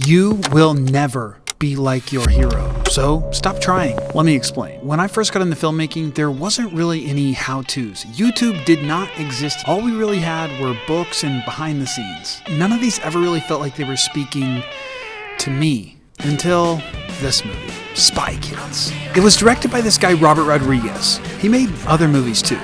You will never be like your hero, so stop trying. Let me explain. When I first got into filmmaking, there wasn't really any how-tos. YouTube did not exist. All we really had were books and behind the scenes. None of these ever really felt like they were speaking to me until this movie, Spy Kids. It was directed by this guy, Robert Rodriguez. He made other movies too.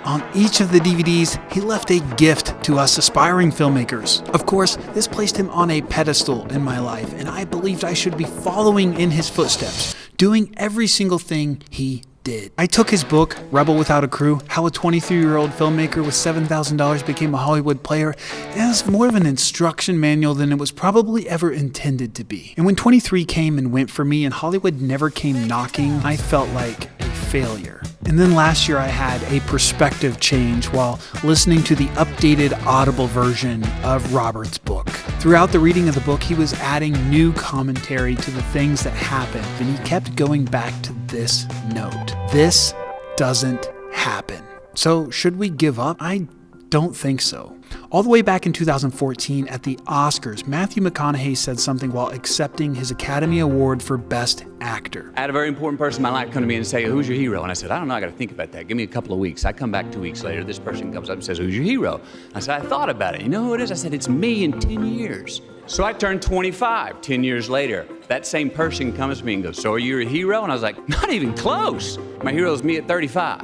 On each of the DVDs, he left a gift to us aspiring filmmakers. Of course, this placed him on a pedestal in my life, and I believed I should be following in his footsteps, doing every single thing he did. I took his book, Rebel Without a Crew, How a 23-year-old filmmaker with $7,000 became a Hollywood player, as more of an instruction manual than it was probably ever intended to be. And when 23 came and went for me and Hollywood never came knocking, I felt like a failure. And then last year I had a perspective change while listening to the updated Audible version of Robert's book. Throughout the reading of the book, he was adding new commentary to the things that happened, and he kept going back to this note. This doesn't happen. So should we give up? I don't think so. All the way back in 2014 at the Oscars, Matthew McConaughey said something while accepting his Academy Award for Best Actor. I had a very important person in my life come to me and say, "Who's your hero?" And I said, "I don't know, I gotta think about that. Give me a couple of weeks." I come back 2 weeks later, this person comes up and says, "Who's your hero?" I said, "I thought about it. You know who it is?" I said, "It's me in 10 years. So I turned 25, 10 years later. That same person comes to me and goes, "So are you a hero?" And I was like, "Not even close. My hero is me at 35.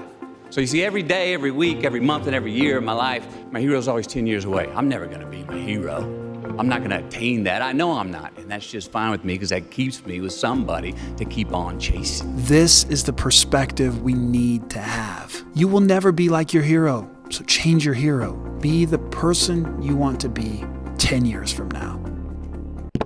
So you see, every day, every week, every month, and every year of my life, my hero's always 10 years away. I'm never gonna be my hero. I'm not gonna attain that. I know I'm not, and that's just fine with me because that keeps me with somebody to keep on chasing." This is the perspective we need to have. You will never be like your hero, so change your hero. Be the person you want to be 10 years from now.